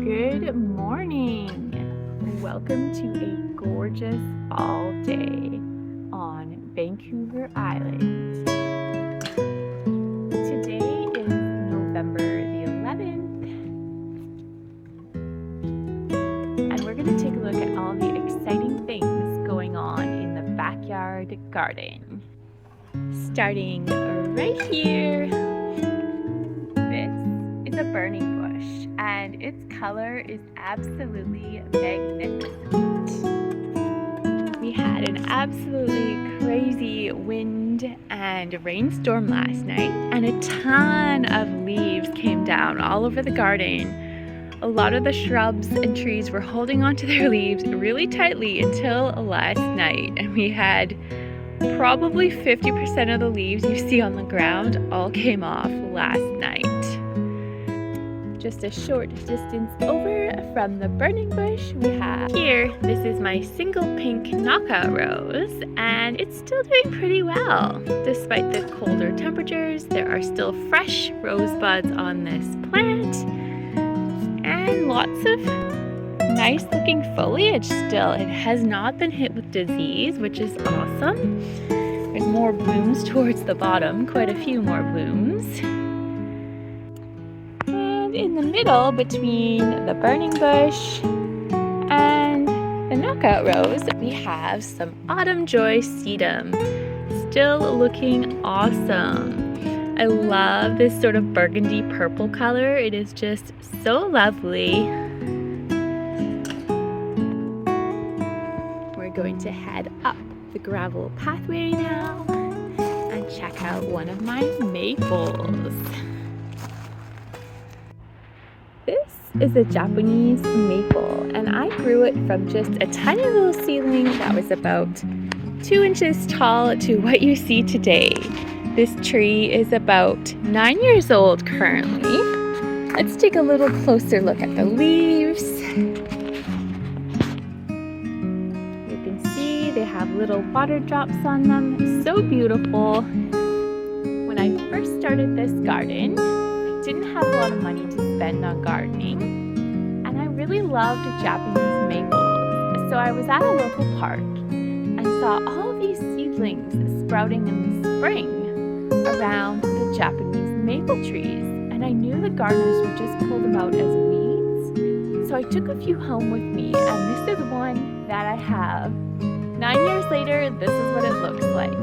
Good morning. Welcome to a gorgeous fall day on Vancouver Island. Today is November the 11th, and we're going to take a look at all the exciting things going on in the backyard garden. Starting right here, this is a burning bush, and its color is absolutely magnificent. We had an absolutely crazy wind and rainstorm last night, and a ton of leaves came down all over the garden. A lot of the shrubs and trees were holding onto their leaves really tightly until last night, and we had probably 50% of the leaves you see on the ground all came off last night. Just a short distance over from the burning bush, we have here, this is my single pink knockout rose, and it's still doing pretty well. Despite the colder temperatures, there are still fresh rose buds on this plant, and lots of nice looking foliage still. It has not been hit with disease, which is awesome. There's more blooms towards the bottom, quite a few more blooms. In the middle, between the burning bush and the knockout rose, we have some autumn joy sedum, still looking awesome. I love this sort of burgundy purple color. It is just so lovely. We're going to head up the gravel pathway now and check out one of my maples. This is a Japanese maple, and I grew it from just a tiny little seedling that was about 2 inches tall to what you see today. This tree is about 9 years old currently. Let's take a little closer look at the leaves. You can see they have little water drops on them. So beautiful. When I first started this garden, didn't have a lot of money to spend on gardening, and I really loved Japanese maples. So I was at a local park and saw all of these seedlings sprouting in the spring around the Japanese maple trees, and I knew the gardeners would just pull them out as weeds. So I took a few home with me, and this is one that I have. 9 years later, this is what it looks like.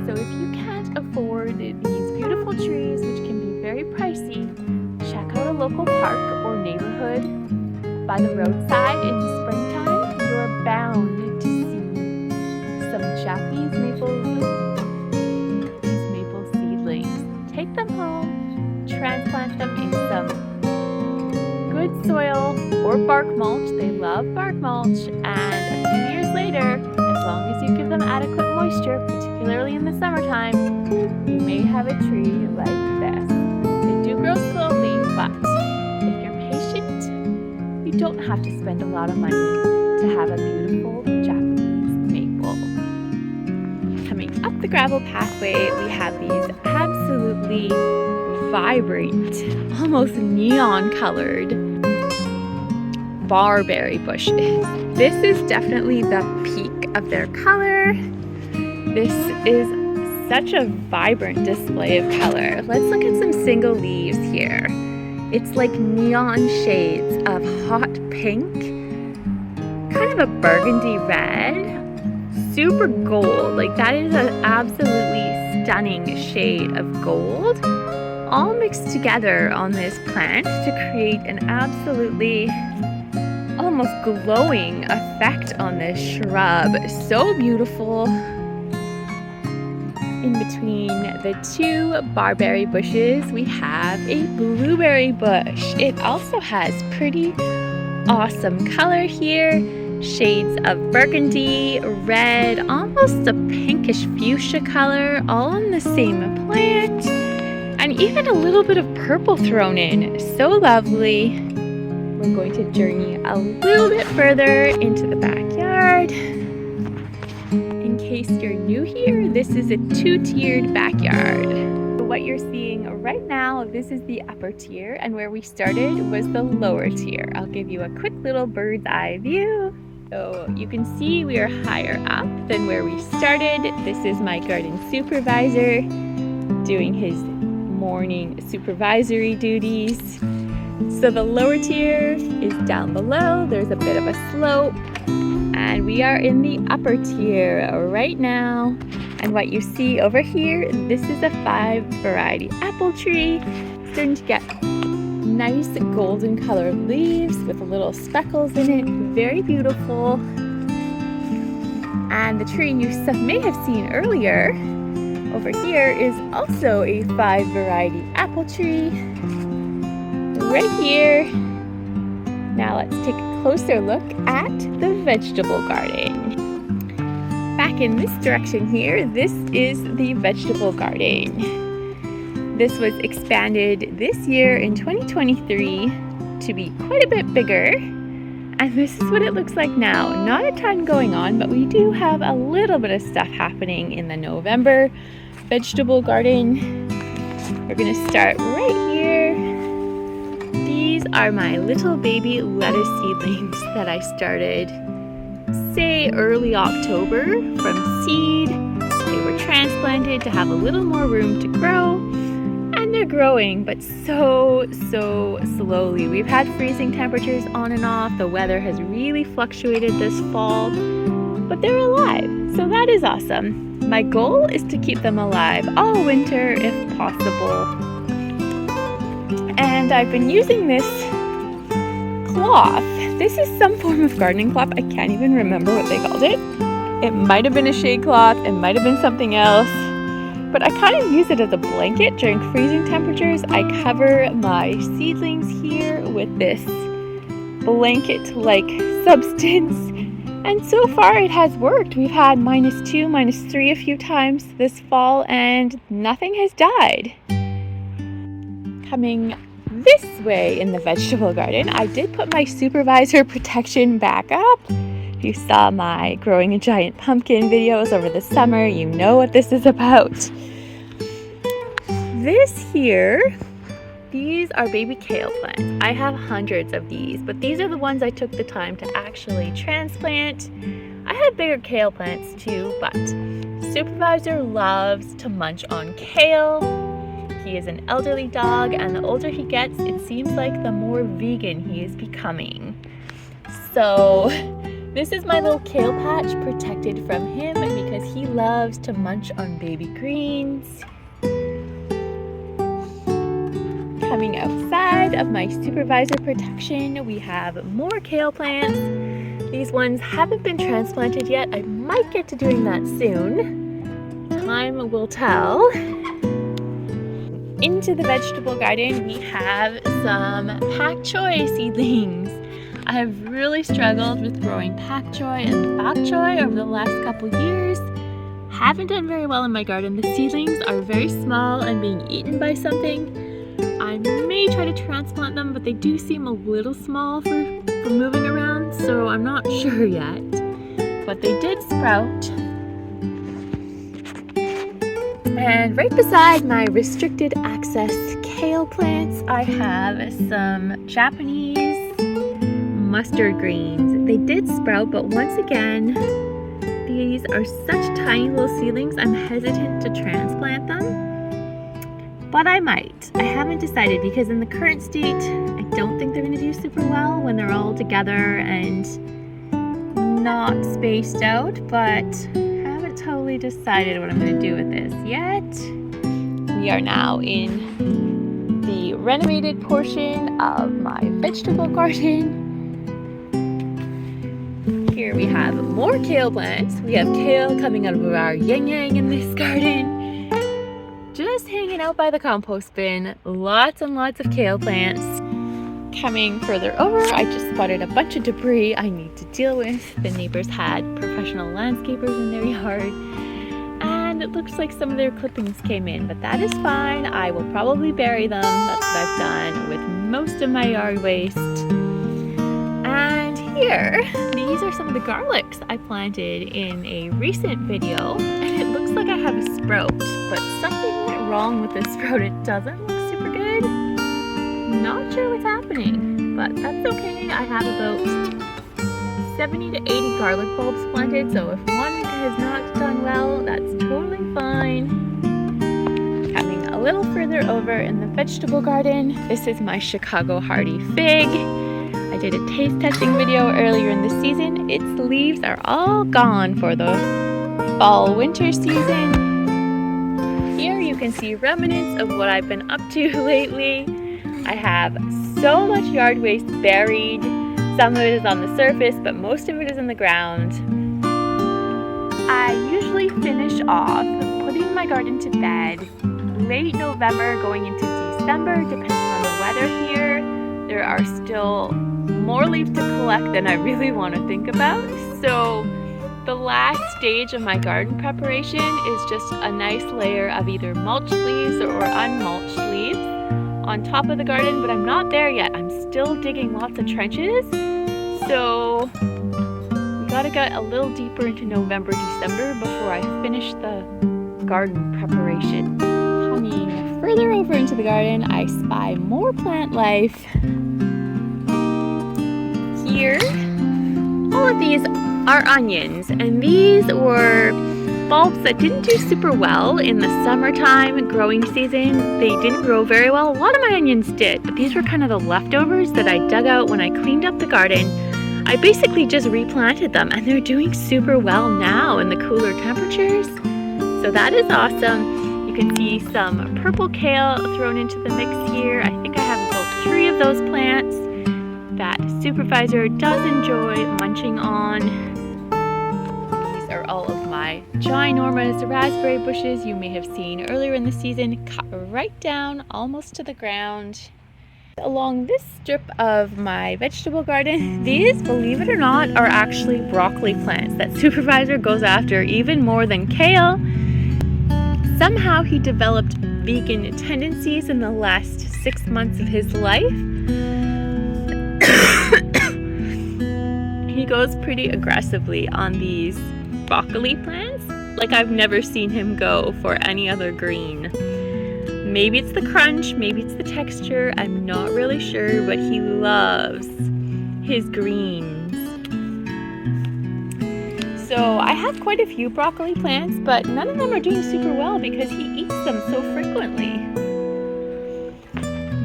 So if you can't afford these beautiful trees, which can be very pricey, check out a local park or neighborhood by the roadside in the springtime. You're bound to see some Japanese maple seedlings. Take them home, transplant them in some good soil or bark mulch. They love bark mulch, and a few years later, as long as you give them adequate moisture, particularly in the summertime, you may have a tree like this. They do grow slowly, but if you're patient, you don't have to spend a lot of money to have a beautiful Japanese maple. Coming up the gravel pathway, we have these absolutely vibrant, almost neon colored barberry bushes. This is definitely the peak of their color. This is such a vibrant display of color. Let's look at some single leaves here. It's like neon shades of hot pink, kind of a burgundy red, super gold. Like that is an absolutely stunning shade of gold, all mixed together on this plant to create an absolutely almost glowing effect on this shrub. So beautiful. In between the two barberry bushes, we have a blueberry bush. It also has pretty awesome color here. Shades of burgundy, red, almost a pinkish fuchsia color, all on the same plant. And even a little bit of purple thrown in. So lovely. We're going to journey a little bit further into the backyard. In case you're new here, this is a two-tiered backyard. what you're seeing right now, this is the upper tier, and where we started was the lower tier. I'll give you a quick little bird's eye view. So you can see we are higher up than where we started. This is my garden supervisor doing his morning supervisory duties. So the lower tier is down below. There's a bit of a slope, and we are in the upper tier right now. And what you see over here, this is a 5 variety apple tree. Starting to get nice golden colored leaves with little speckles in it. Very beautiful. And the tree you may have seen earlier over here is also a 5 variety apple tree. Right here. Now let's take a closer look at the vegetable garden. Back in this direction here, this is the vegetable garden. This was expanded this year in 2023 to be quite a bit bigger. And this is what it looks like now. Not a ton going on, but we do have a little bit of stuff happening in the November vegetable garden. We're gonna start right here. These are my little baby lettuce seedlings that I started say early October from seed. They were transplanted to have a little more room to grow, and they're growing, but so slowly. We've had freezing temperatures on and off. The weather has really fluctuated this fall, but they're alive, so that is awesome. My goal is to keep them alive all winter if possible. And I've been using this cloth. This is some form of gardening cloth. I can't even remember what they called it. It might have been a shade cloth. It might have been something else. But I kind of use it as a blanket during freezing temperatures. I cover my seedlings here with this blanket-like substance. And so far it has worked. We've had -2, -3 a few times this fall, and nothing has died. Coming this way in the vegetable garden, I did put my supervisor protection back up. If you saw my growing a giant pumpkin videos over the summer, you know what this is about. This here, these are baby kale plants. I have hundreds of these, but these are the ones I took the time to actually transplant. I have bigger kale plants too, but supervisor loves to munch on kale. He is an elderly dog, and the older he gets, it seems like the more vegan he is becoming. So this is my little kale patch protected from him because he loves to munch on baby greens. Coming outside of my supervisor protection, we have more kale plants. These ones haven't been transplanted yet. I might get to doing that soon. Time will tell. Into the vegetable garden, we have some pak choi seedlings. I have really struggled with growing pak choi and bok choy over the last couple years. Haven't done very well in my garden. The seedlings are very small and being eaten by something. I may try to transplant them, but they do seem a little small for moving around, so I'm not sure yet. But they did sprout. And right beside my restricted access kale plants, I have some Japanese mustard greens. They did sprout, but once again, these are such tiny little seedlings, I'm hesitant to transplant them. But I might. I haven't decided because in the current state, I don't think they're going to do super well when they're all together and not spaced out, but totally decided what I'm going to do with this yet. We are now in the renovated portion of my vegetable garden. Here we have more kale plants. We have kale coming out of our yang in this garden. Just hanging out by the compost bin. Lots and lots of kale plants. Coming further over, I just spotted a bunch of debris I need to deal with. The neighbors had professional landscapers in their yard, and it looks like some of their clippings came in, but that is fine. I will probably bury them. That's what I've done with most of my yard waste. And here, these are some of the garlics I planted in a recent video, and it looks like I have a sprout, but something went wrong with this sprout. It doesn't look super good. Not sure what's happening, but that's okay. I have about 70 to 80 garlic bulbs planted, so if one has not done well, that's totally fine. Coming a little further over in the vegetable garden, this is my Chicago Hardy fig. I did a taste testing video earlier in the season. Its leaves are all gone for the fall winter season. Here you can see remnants of what I've been up to lately. I have so much yard waste buried. Some of it is on the surface, but most of it is in the ground. I usually finish off putting my garden to bed late November going into December, depending on the weather here. There are still more leaves to collect than I really want to think about. So the last stage of my garden preparation is just a nice layer of either mulched leaves or unmulched leaves on top of the garden, but I'm not there yet. I'm still digging lots of trenches. So we gotta get a little deeper into November, December before I finish the garden preparation. Coming further over into the garden, I spy more plant life. Here, all of these are onions, and these were bulbs that didn't do super well in the summertime growing season. They didn't grow very well. A lot of my onions did, but these were kind of the leftovers that I dug out when I cleaned up the garden. I basically just replanted them, and they're doing super well now in the cooler temperatures. So that is awesome. You can see some purple kale thrown into the mix here. I think I have about 3 of those plants that Supervisor does enjoy munching on. These are all of my ginormous raspberry bushes you may have seen earlier in the season, cut right down almost to the ground. Along this strip of my vegetable garden, these, believe it or not, are actually broccoli plants that Supervisor goes after even more than kale. Somehow he developed vegan tendencies in the last 6 months of his life. He goes pretty aggressively on these broccoli plants, like I've never seen him go for any other green. Maybe it's the crunch, maybe it's the texture, I'm not really sure, but he loves his greens. So I have quite a few broccoli plants, but none of them are doing super well because he eats them so frequently.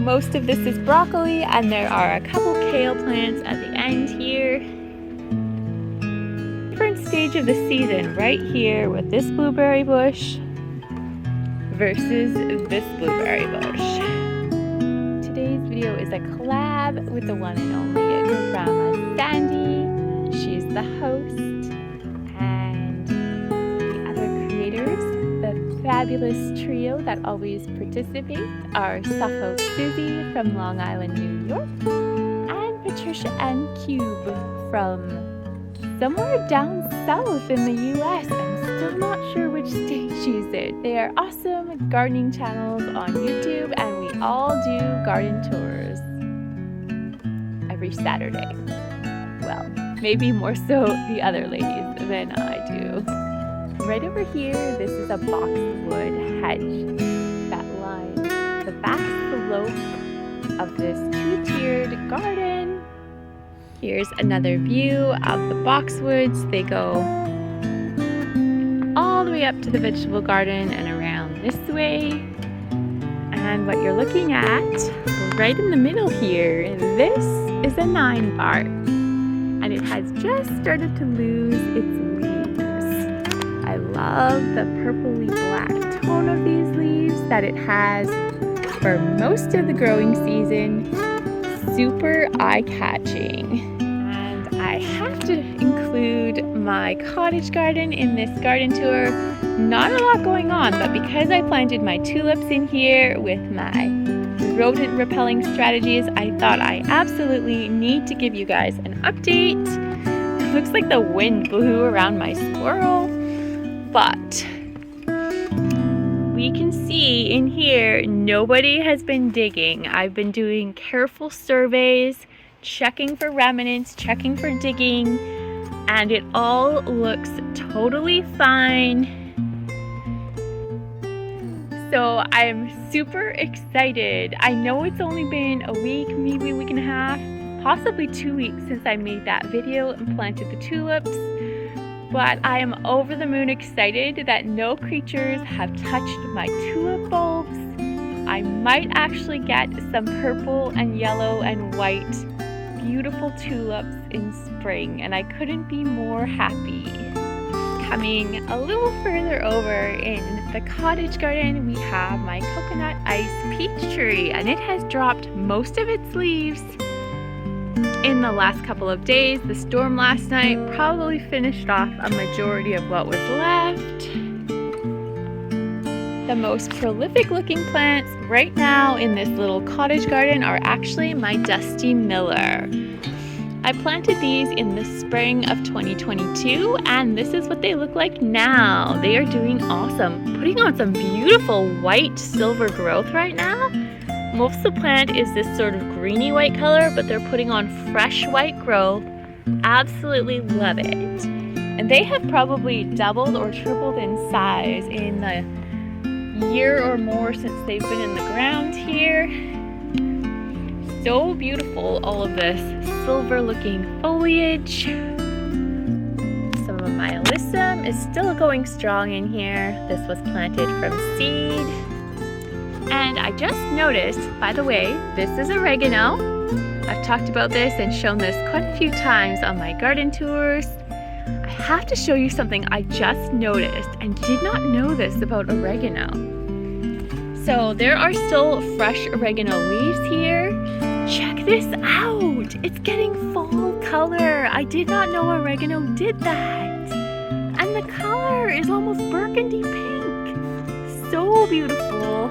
Most of this is broccoli, and there are a couple kale plants at the end here. Different stage of the season right here with this blueberry bush versus this blueberry bush. Today's video is a collab with the one and only Grandma Sandy. She's the host, and the other creators, the fabulous trio that always participate, are Suffolk Susie from Long Island, New York, and Patricia and Cube from somewhere down south in the US. I'm still not sure which state she's in. They are awesome gardening channels on YouTube, and we all do garden tours every Saturday. Well, maybe more so the other ladies than I do. Right over here, this is a boxwood hedge that lines the back slope of this 2-tiered garden. Here's another view of the boxwoods. They go all the way up to the vegetable garden and around this way. And what you're looking at right in the middle here, this is a 9-part, and it has just started to lose its leaves. I love the purpley black tone of these leaves that it has for most of the growing season. Super eye-catching. And I have to include my cottage garden in this garden tour. Not a lot going on, but because I planted my tulips in here with my rodent repelling strategies, I thought I absolutely need to give you guys an update. It looks like the wind blew around my squirrel, but we can see in here nobody has been digging. I've been doing careful surveys, checking for remnants, checking for digging, and it all looks totally fine. So I'm super excited. I know it's only been a week, maybe a week and a half, possibly 2 weeks since I made that video and planted the tulips. But I am over the moon excited that no creatures have touched my tulip bulbs. I might actually get some purple and yellow and white beautiful tulips in spring, and I couldn't be more happy. Coming a little further over in the cottage garden, we have my coconut ice peach tree, and it has dropped most of its leaves in the last couple of days. The storm last night probably finished off a majority of what was left. The most prolific looking plants right now in this little cottage garden are actually my Dusty Miller. I planted these in the spring of 2022, and this is what they look like now. They are doing awesome, putting on some beautiful white silver growth right now. Most of the plant is this sort of greeny white color, but they're putting on fresh white growth. Absolutely love it. And they have probably doubled or tripled in size in the year or more since they've been in the ground here. So beautiful, all of this silver looking foliage. Some of my alyssum is still going strong in here. This was planted from seed. And I just noticed, by the way, this is oregano. I've talked about this and shown this quite a few times on my garden tours. I have to show you something I just noticed and did not know this about oregano. So there are still fresh oregano leaves here. Check this out! It's getting fall color. I did not know oregano did that. And the color is almost burgundy pink. So beautiful.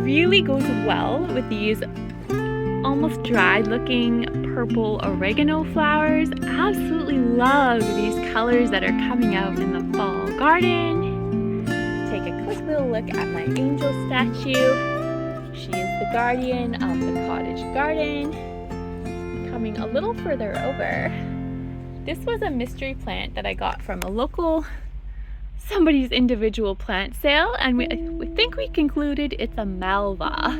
Really goes well with these almost dried looking purple oregano flowers. Absolutely love these colors that are coming out in the fall garden. Take a quick little look at my angel statue. She is the guardian of the cottage garden. Coming a little further over, this was a mystery plant that I got from a local, somebody's individual plant sale, and we think we concluded it's a Malva.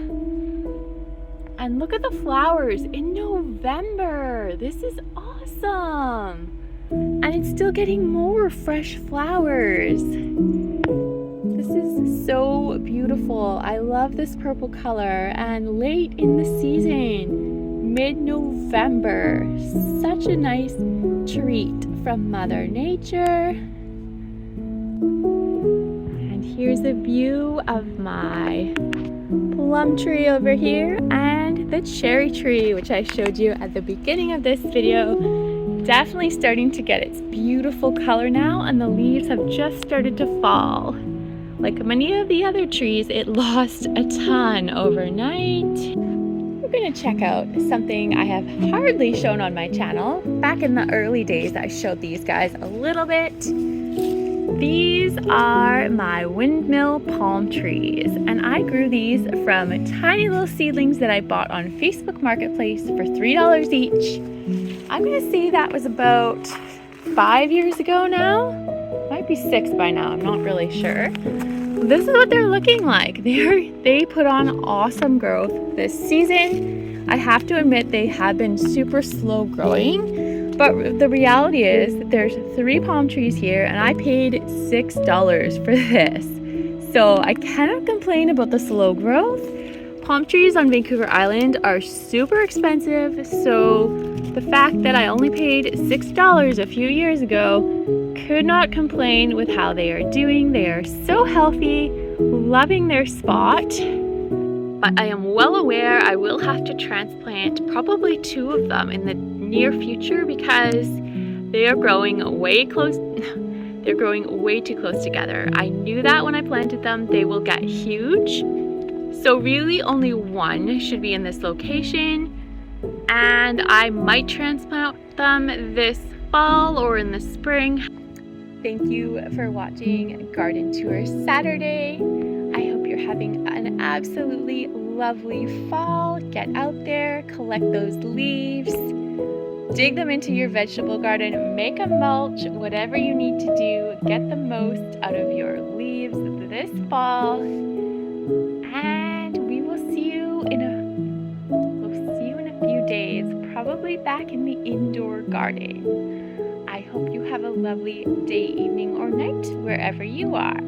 And look at the flowers in November. This is awesome. And it's still getting more fresh flowers. This is so beautiful. I love this purple color, and late in the season, mid-November, such a nice treat from Mother Nature. And here's a view of my plum tree over here and the cherry tree, which I showed you at the beginning of this video. Definitely starting to get its beautiful color now, and the leaves have just started to fall. Like many of the other trees, it lost a ton overnight. We're going to check out something I have hardly shown on my channel. Back in the early days, I showed these guys a little bit. These are my Windmill Palm trees, and I grew these from tiny little seedlings that I bought on Facebook Marketplace for $3 each. I'm going to say that was about 5 years ago now. Might be 6 by now, I'm not really sure. This is what they're looking like. They put on awesome growth this season. I have to admit they have been super slow growing, but the reality is that there's 3 palm trees here, and I paid $6 for this. So I cannot complain about the slow growth. Palm trees on Vancouver Island are super expensive, so the fact that I only paid $6 a few years ago, could not complain with how they are doing. They are so healthy, loving their spot. But I am well aware I will have to transplant probably 2 of them in the near future because they are growing way close. They're growing way too close together. I knew that when I planted them, they will get huge. So really only one should be in this location, and I might transplant them this fall or in the spring. Thank you for watching Garden Tour Saturday. I hope you're having an absolutely lovely fall. Get out there, collect those leaves, dig them into your vegetable garden, make a mulch, whatever you need to do. Get the most out of your leaves this fall. And we'll see you in a few days, probably back in the indoor garden. I hope you have a lovely day, evening, or night wherever you are.